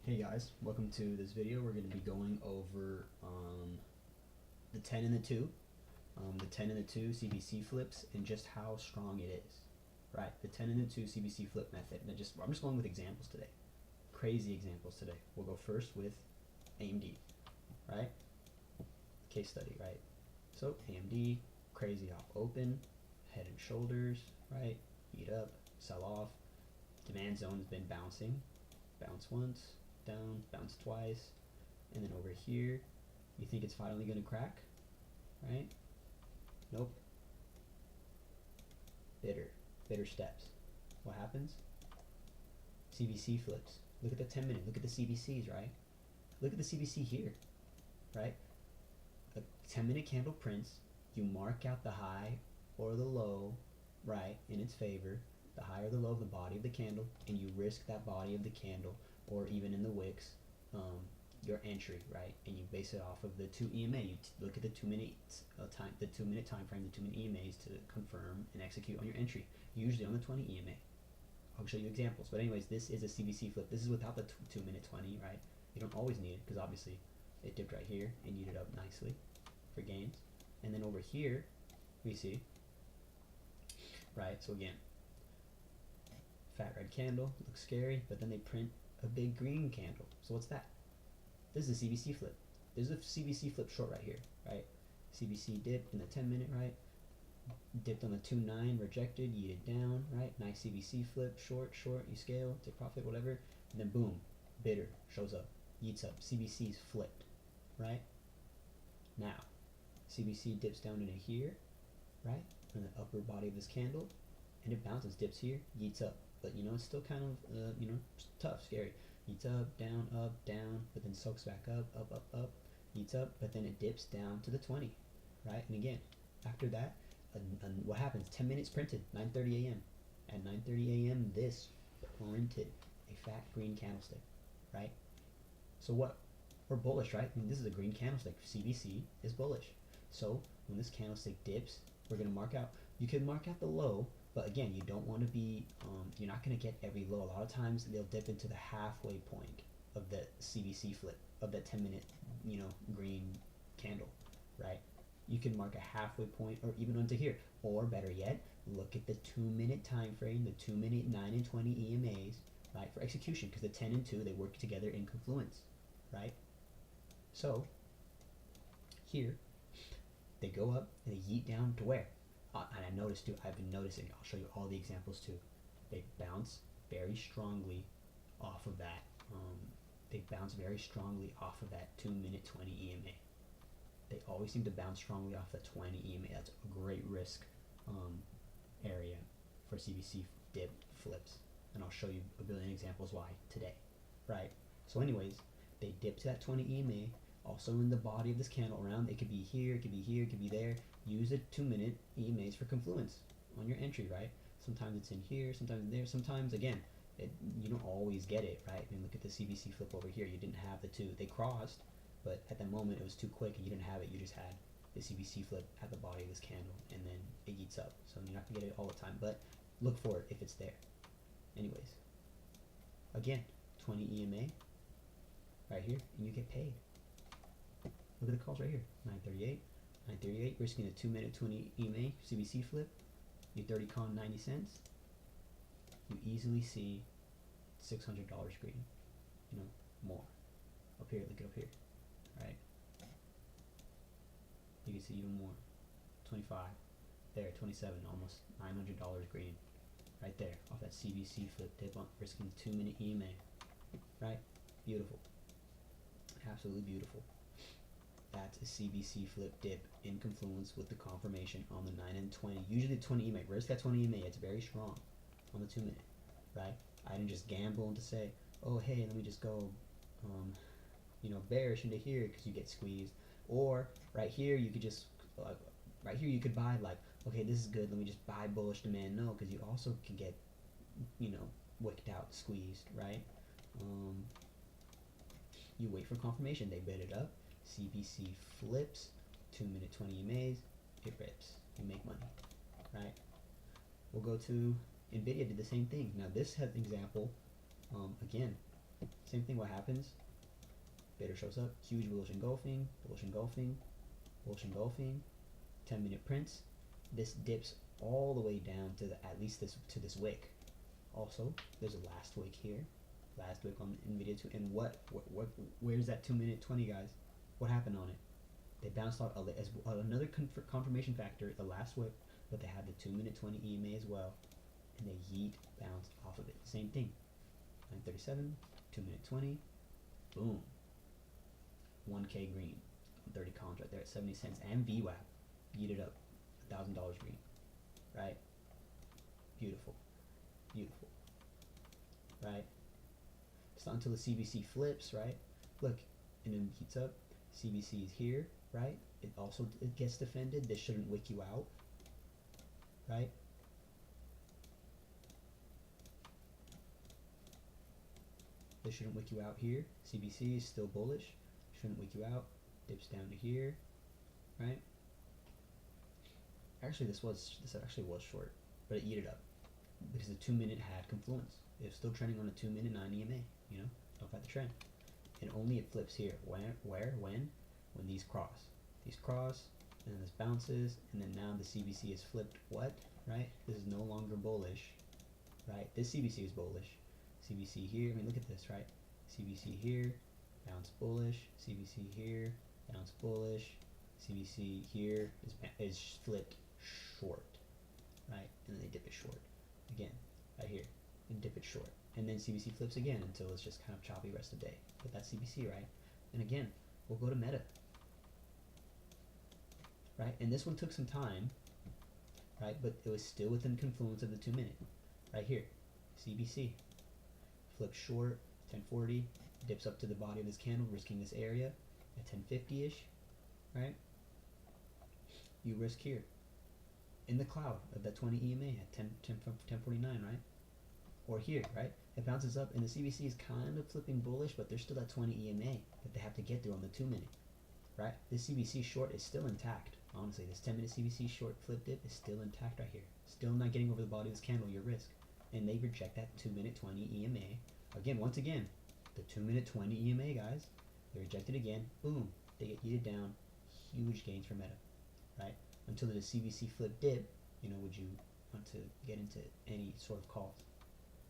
Hey guys, welcome to this video. We're going to be going over the 10 and the 2, the 10 and the 2 CBC flips and just how strong it is. Right, the 10 and the 2 CBC flip method. And I'm just going with examples today. Crazy examples today. We'll go first with AMD, right? Case study, right? So AMD, crazy off open, head and shoulders, right? Eat up, sell off. Demand zone has been bouncing. Bounce once, down, bounce twice, and then over here, you think it's finally gonna crack, right? Nope. Bitter steps. What happens? CBC flips. Look at the 10 minute, look at the CBCs, right? Look at the CBC here, right? A 10-minute candle prints, you mark out the high or the low, right, in its favor, the high or the low of the body of the candle, and you risk that body of the candle, or even in the wicks, your entry, right? And you base it off of the 2 EMA. You look at the 2-minute the 2-minute time frame, the 2-minute EMAs to confirm and execute on your entry. Usually on the 20 EMA. I'll show you examples. But anyways, this is a CBC flip. This is without the 2-minute 20, right? You don't always need it because obviously it dipped right here and eat it up nicely for gains. And then over here, we see, right? So again, fat red candle, looks scary, but then they print a big green candle. So what's that? This is a CBC flip. This is a CBC flip short right here, right? CBC dip in the 10-minute, right? Dipped on the 2.9, rejected, yeeted down, right? Nice CBC flip, short, you scale, take profit, whatever. And then boom, bitter, shows up, yeets up. CBC's flipped, right? Now, CBC dips down into here, right? In the upper body of this candle, and it bounces, dips here, yeets up. But it's still kind of, tough, scary. Yeets up, down, but then soaks back up, yeets up, but then it dips down to the 20, right? And again, after that, what happens? 10 minutes printed, 9:30 a.m. At 9:30 a.m., this printed a fat green candlestick, right? So what? We're bullish, right? I mean, this is a green candlestick. CBC is bullish. So when this candlestick dips, we're going to mark out. You can mark out the low, but again, you don't want to be, you're not going to get every low. A lot of times they'll dip into the halfway point of the CBC flip, of that 10-minute, green candle, right? You can mark a halfway point or even onto here. Or better yet, look at the 2-minute time frame, the 2-minute 9 and 20 EMAs, right, for execution, because the 10 and 2, they work together in confluence, right? So here, they go up and they yeet down to where? And I noticed too, I've been noticing, I'll show you all the examples too. They bounce very strongly off of that. They bounce very strongly off of that 2-minute 20 EMA. They always seem to bounce strongly off the 20 EMA. That's a great risk area for CBC dip flips. And I'll show you a billion examples why today, right? So anyways, they dip to that 20 EMA, also in the body of this candle around. It could be here, it could be here, it could be there. Use the 2-minute EMAs for confluence on your entry, right? Sometimes it's in here, sometimes in there, sometimes, again, you don't always get it, right? I mean, look at the CBC flip over here. You didn't have the 2. They crossed, but at the moment it was too quick and you didn't have it. You just had the CBC flip at the body of this candle, and then it eats up. So you're not going to get it all the time, but look for it if it's there. Anyways, again, 20 EMA right here, and you get paid. Look at the calls right here. 938, risking a 2-minute 20 EMA CBC flip. You 30 con 90 cents. You easily see $600 green. More. Up here, look it up here. Right? You can see even more. 25. There, 27, almost $900 green. Right there, off that CBC flip dip on risking 2-minute EMA. Right? Beautiful. Absolutely beautiful. That's a CBC flip dip in confluence with the confirmation on the 9 and 20. Usually the 20 EMA. Risk that 20 EMA. It's very strong on the 2-minute. Right? I didn't just gamble and to say, oh, hey, let me just go, bearish into here because you get squeezed. Or right here, you could just, right here, you could buy like, okay, this is good. Let me just buy bullish demand. No, because you also can get, wicked out, squeezed, right? You wait for confirmation. They bid it up. CBC flips, 2-minute 20 EMAs, it rips. You make money, right? We'll go to NVIDIA, did the same thing. Now this has an example, again, Same thing, what happens? Bidder shows up, huge bullish engulfing, bullish engulfing, bullish engulfing, 10-minute prints. This dips all the way down to at least this wick. Also, there's a last wick here, last wick on Nvidia too. And where's that 2-minute 20, guys? What happened on it? They bounced off as another confirmation factor, the last wick, but they had the 2-minute 20 EMA as well, and they yeet bounced off of it. Same thing. 937, 2-minute 20, boom. 1K green, 30 cons right there at 70 cents, and VWAP yeeted up $1,000 green, right? Beautiful, beautiful, right? It's not until the CBC flips, right? Look, and then heats up. CBC is here, right? It gets defended. This shouldn't wick you out, right? This shouldn't wick you out here. CBC is still bullish. Shouldn't wick you out. Dips down to here, right? Actually, this actually was short, but it yeeted up because the 2-minute had confluence. It was still trending on a 2-minute 9 EMA. You know, don't fight the trend. And only it flips here. When these cross. These cross, and then this bounces, and then now the CBC is flipped. What? Right? This is no longer bullish, right? This CBC is bullish. CBC here. I mean, look at this, right? CBC here, bounce bullish. CBC here, bounce bullish. CBC here is flipped short, right? And then they dip it short again, right here, and dip it short, and then CBC flips again until it's just kind of choppy rest of the day. But that's CBC, right? And again, we'll go to Meta, right? And this one took some time, right? But it was still within confluence of the 2-minute, right here. CBC flips short, 1040, dips up to the body of this candle, risking this area at 1050-ish, right? You risk here in the cloud of that 20 EMA at 1049, right? Or here, right? It bounces up, and the CBC is kind of flipping bullish, but there's still that 20 EMA that they have to get through on the 2-minute, right? This CBC short is still intact. Honestly, this 10-minute CBC short flip dip is still intact right here. Still not getting over the body of this candle, your risk. And they reject that 2-minute 20 EMA. Again, once again, the 2-minute 20 EMA, guys, they reject it again. Boom. They get yeeted down. Huge gains for Meta, right? Until the CBC flip dip, you know, would you want to get into any sort of calls,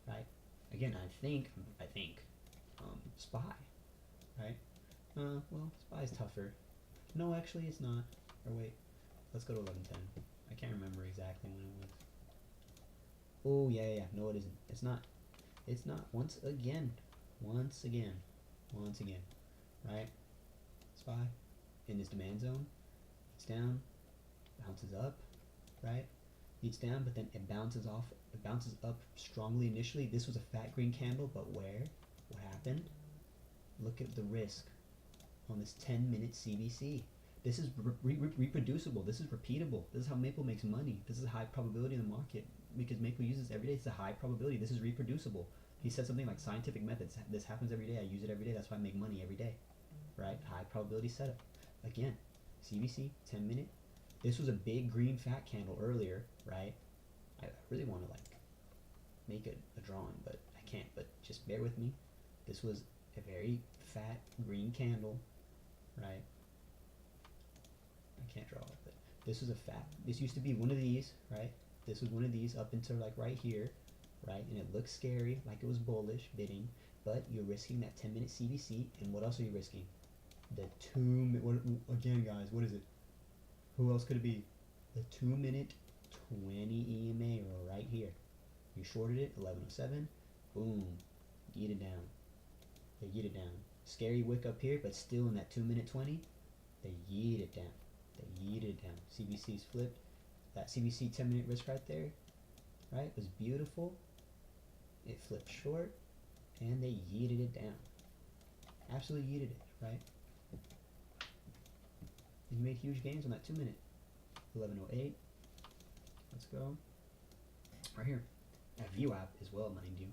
right? Again, I think, SPY, right? Well, SPY is tougher. No, actually, it's not. Or wait, let's go to 1110. I can't remember exactly when it was. Oh, yeah. No, it isn't. It's not. It's not. Once again, right? SPY in this demand zone. It's down, bounces up, right? It's down, but then it bounces off. It bounces up strongly initially. This was a fat green candle, but where? What happened? Look at the risk on this 10-minute CBC. This is reproducible. This is repeatable. This is how Maple makes money. This is high probability in the market because Maple uses every day. It's a high probability. This is reproducible. He said something like scientific methods. This happens every day. I use it every day. That's why I make money every day, right? High probability setup. Again, CBC 10-minute. This was a big green fat candle earlier, right? I really want to like make a drawing, but I can't. But just bear with me. This was a very fat green candle, right? I can't draw it, but this was a fat. This used to be one of these, right? This was one of these up until like right here, right? And it looks scary, like it was bullish bidding, but you're risking that 10-minute CBC. And what else are you risking? The 2-minute. Again, guys, what is it? Who else could it be? The 2-minute 20 EMA right here. You shorted it, 1107. Boom. Yeet it down. They yeet it down. Scary wick up here, but still in that 2-minute 20. They yeet it down. They yeeted it down. CBC's flipped. That CBC 10-minute risk right there, right, was beautiful. It flipped short, and they yeeted it down. Absolutely yeeted it, right? And you made huge gains on that 2-minute. 1108. Let's go. Right here. At VWAP as well, mind you.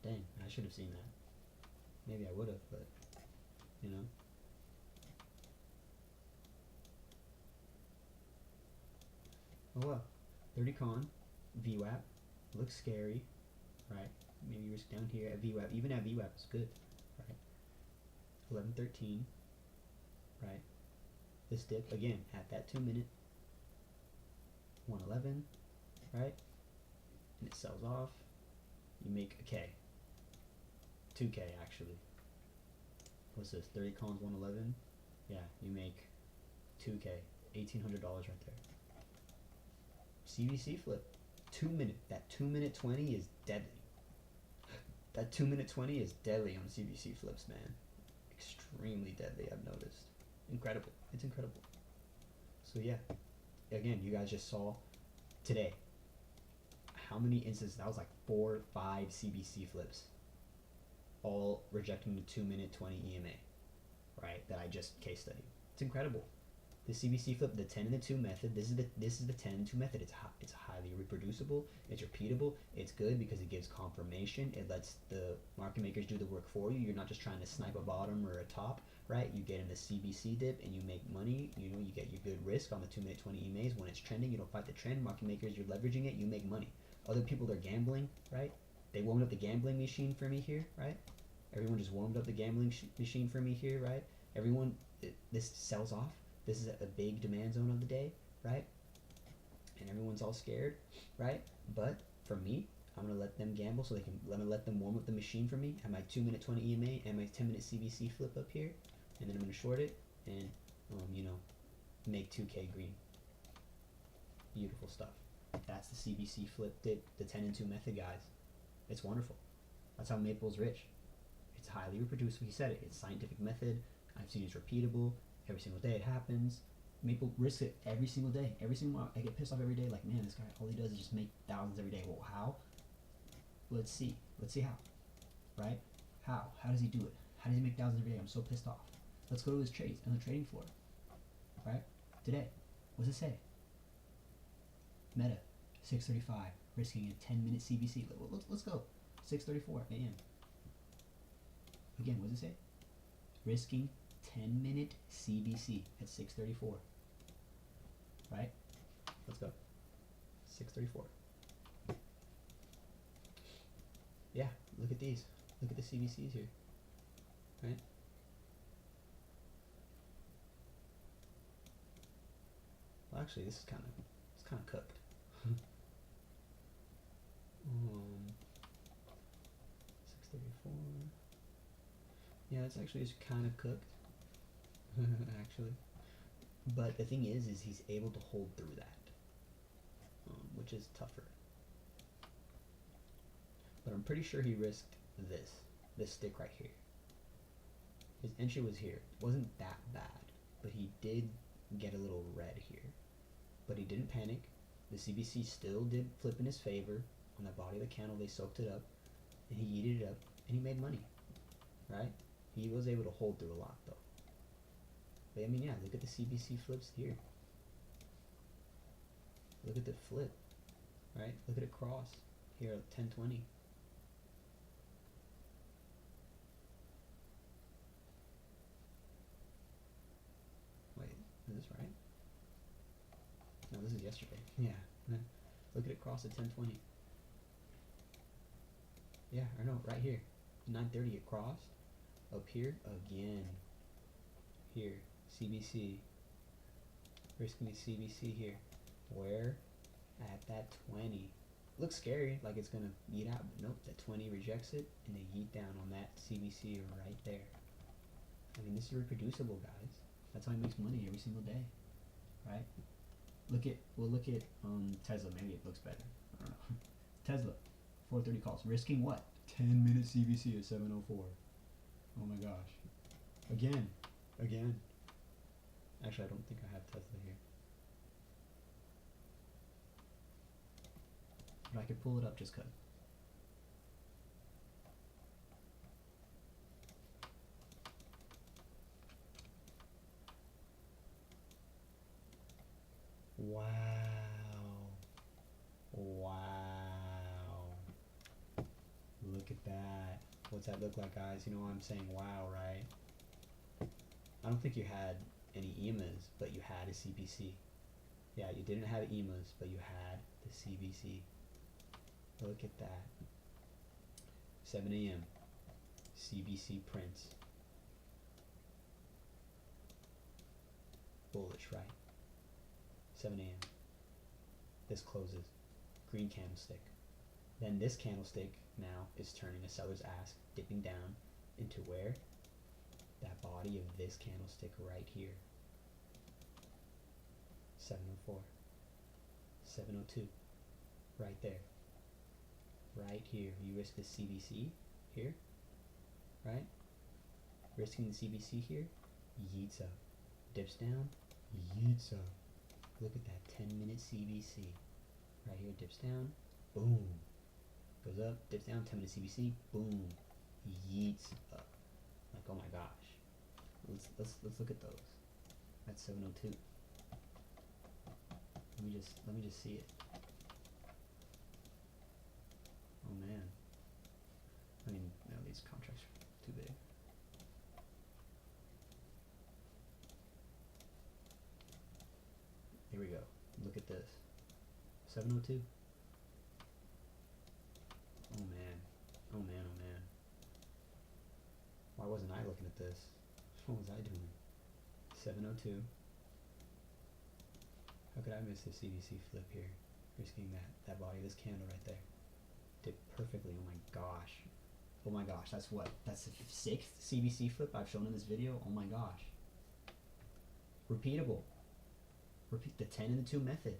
Dang, I should have seen that. Maybe I would have, but, you know. Oh well. 30 con, VWAP, looks scary, right? maybe risk down here at VWAP. Even at VWAP is good, right? 11.13, right? This dip again at that 2 minute, 111, right? And it sells off. You make a K, 2K actually. What's this? 30 columns, 111. Yeah, you make 2K, $1,800 right there. CBC flip, 2 minute. That 2 minute 20 is deadly. That 2 minute 20 is deadly on CBC flips, man. Extremely deadly, I've noticed. Incredible. It's incredible. So yeah, again, you guys just saw today how many instances. That was like 4 or 5 CBC flips, all rejecting the 2 minute 20 EMA, right? That I just case studied. It's incredible. The CBC flip, the 10 and the 2 method. This is the 10 and 2 method. It's highly reproducible. It's repeatable. It's good because it gives confirmation. It lets the market makers do the work for you. You're not just trying to snipe a bottom or a top, right? You get in the CBC dip and you make money. You know, you get your good risk on the 2 minute 20 EMAs. When it's trending, you don't fight the trend. Market makers, you're leveraging it. You make money. Other people are gambling, right? They warmed up the gambling machine for me here, right? Everyone just warmed up the gambling machine for me here, right? Everyone, this sells off. This is a big demand zone of the day, right? And everyone's all scared, right? But for me, I'm gonna let them gamble so they can. Let them warm up the machine for me at my 2 minute 20 EMA and my 10 minute CBC flip up here, and then I'm gonna short it and you know, make 2K green. Beautiful stuff. That's the CBC flip dip, the 10 and 2 method, guys. It's wonderful. That's how Maple's rich. It's highly reproducible. He said it. It's scientific method. I've seen it's repeatable. Every single day it happens. Maple risks it every single day. Every single I get pissed off every day. Like, man, this guy, all he does is just make thousands every day. Well, how? Let's see. Let's see how. Right? How? How does he do it? How does he make thousands every day? I'm so pissed off. Let's go to his trades on the trading floor. Right? Today. What does it say? Meta, 6:35, risking a 10-minute CBC. Let's go. 6:34 a.m. Again, what does it say? Risking 10-minute CBC at 6:34. Right? Let's go. 6:34. Yeah, look at these. Look at the CBCs here. Right? Well, actually, this is kind of cooked. 6:34. Yeah, it's actually just kind of cooked. Actually, but the thing is he's able to hold through that, which is tougher. But I'm pretty sure he risked this stick right here. His entry was here. It wasn't that bad, but he did get a little red here. But he didn't panic. The CBC still did flip in his favor. On the body of the candle, they soaked it up, and he yeeted it up, and he made money, right? He was able to hold through a lot, though. But I mean, yeah, look at the CBC flips here. Look at the flip, right? Look at it cross here at 10:20. Wait, is this right? No, this is yesterday. Yeah. Look at it cross at 10:20. Yeah, or no, right here. 9:30 it crossed. Up here again. Here, CBC. Risking the CBC here. Where? At that 20. Looks scary, like it's gonna yeet out, but nope, that 20 rejects it, and they yeet down on that CBC right there. I mean, this is reproducible, guys. That's how he makes money every single day, right? Look at Tesla. Maybe it looks better. I don't know. Tesla, 430 calls, risking what? 10-minute CBC at 7:04. Oh my gosh. Again. Actually, I don't think I have Tesla here. But I could pull it up just 'cause. Wow. Look at that. What's that look like, guys? You know why I'm saying wow, right? I don't think you had any EMAs, but you had a CBC. Yeah, you didn't have EMAs, but you had the CBC. Look at that. 7 a.m. CBC prints. Bullish, right? 7 a.m. This closes. Green candlestick. Then this candlestick now is turning a seller's ask, dipping down into where? That body of this candlestick right here. 704. 702. Right there. Right here. You risk the CBC here. Right? Risking the CBC here. Yeets up. Dips down. Yeets up. Look at that 10-minute CBC. Right here. Dips down. Boom. Goes up. Dips down. 10-minute CBC. Boom. Yeets up. Like, oh my gosh. Let's look at those. That's 702. Let me just see it. Oh man. I mean, no, these contracts are too big. Here we go. Look at this. 702. Oh man. Oh man, oh man. Why wasn't I looking at this? What was I doing? 702. How could I miss the CBC flip here? Risking that body, this candle right there. Did perfectly. Oh my gosh. Oh my gosh. That's what? That's the 6th CBC flip I've shown in this video. Oh my gosh. Repeatable. Repeat the 10 and the 2 method,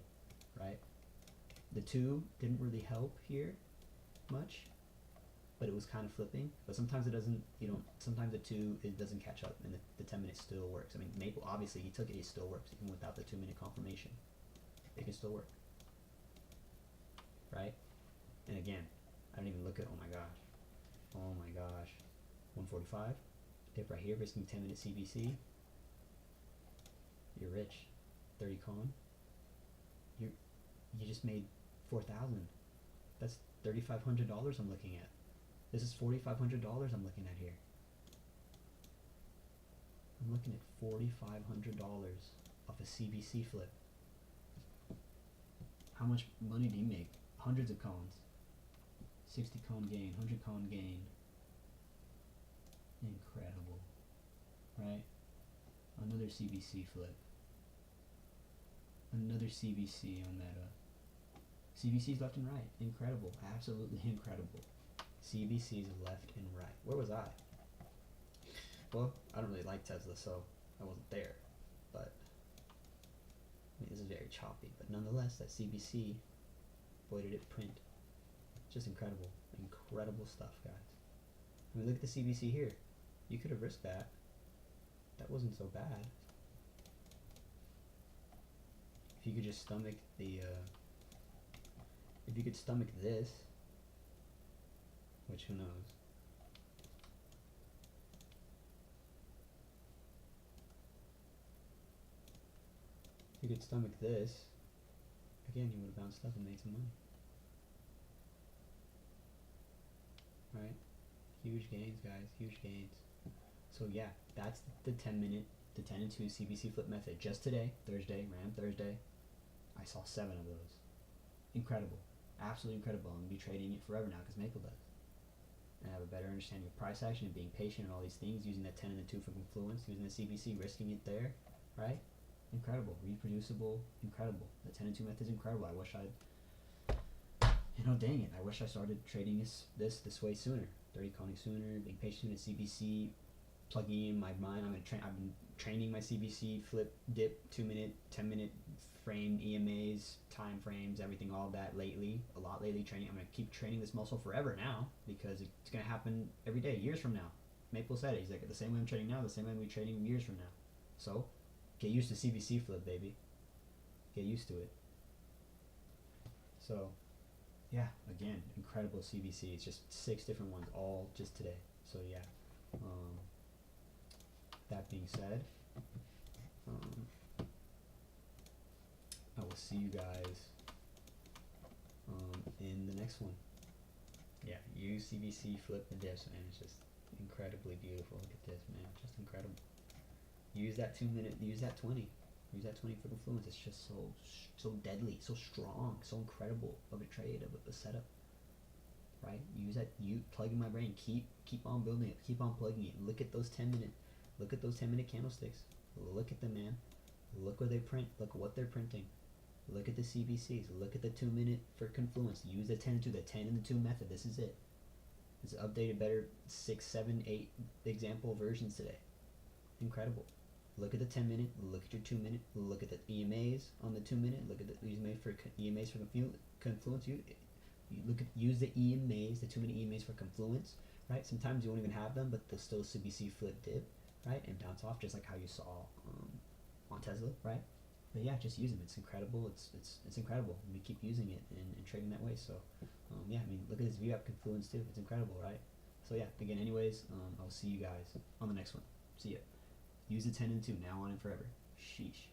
right? The 2 didn't really help here much, but it was kind of flipping. But sometimes it doesn't, sometimes the 2, it doesn't catch up, and the 10 minutes still works. I mean, Maple, obviously, he took it, it still works, even without the 2-minute confirmation. It can still work, right? And again, I don't even look at, oh my gosh. Oh my gosh. 145, dip right here, risking 10-minute CBC. You're rich. 30 con. You just made 4,000. That's $3,500 I'm looking at. This is $4,500 I'm looking at here. I'm looking at $4,500 off a CBC flip. How much money do you make? Hundreds of cons. 60 con gain, 100 con gain. Incredible. Right? Another CBC flip. Another CBC on Meta. CBC's left and right. Incredible. Absolutely incredible. CBC's left and right. Where was I? Well, I don't really like Tesla, so I wasn't there. But, I mean, this is very choppy. But nonetheless, that CBC, boy did it print. Just incredible. Incredible stuff, guys. I mean, look at the CBC here. You could have risked that. That wasn't so bad. If you could just stomach the, if you could stomach this, which who knows. If you could stomach this, again, you would have bounced up and made some money. Right? Huge gains, guys. Huge gains. So yeah, that's the 10-minute, the 10 and 2 CBC flip method. Just today, Thursday, Ram Thursday, I saw 7 of those. Incredible. Absolutely incredible. I'm going to be trading it forever now because Maple does. And have a better understanding of price action and being patient and all these things, using the 10 and the 2 for confluence, using the CBC, risking it there, right? Incredible. Reproducible. Incredible. The 10 and 2 method is incredible. I wish dang it. I wish I started trading this way sooner. 30 conning sooner, being patient in CBC, plugging in my mind. I've been training my CBC flip, dip, 2-minute, 10-minute frame, EMAs, time frames, everything, all that lately. A lot lately training. I'm going to keep training this muscle forever now because it's going to happen every day, years from now. Maple said it. He's like, the same way I'm trading now, the same way I'm going to be trading years from now. So, get used to CBC flip, baby. Get used to it. So, yeah, again, incredible CBC. It's just 6 different ones, all just today. So, yeah. That being said, I will see you guys in the next one. Yeah, use CBC, flip, and dips, man. It's just incredibly beautiful. Look at this, man. Just incredible. Use that 2-minute, use that 20. Use that 20 for confluence. It's just so deadly, so strong, so incredible of a trade, of a setup. right? Use that. You plug in my brain. Keep on building it. Keep on plugging it. Look at those 10-minute. Look at those 10-minute candlesticks. Look at them, man. Look where they print. Look what they're printing. Look at the CBCs. Look at the 2-minute for confluence. Use the 10 and 2. The 10 and the 2 method. This is it. It's updated better 6, 7, 8 example versions today. Incredible. Look at the 10-minute. Look at your 2-minute. Look at the EMAs on the 2-minute. Look at the EMAs for confluence. You use the EMAs, the 2-minute EMAs for confluence, right? Sometimes you won't even have them, but they'll still CBC flip dip, right, and bounce off, just like how you saw on Tesla, right? But yeah, just use them. It's incredible. It's incredible. We keep using it and trading that way. So yeah, I mean, look at this VWAP confluence too. It's incredible, right? So yeah, again, anyways, I'll see you guys on the next one. See ya. Use the 10 and 2 now on and forever. Sheesh.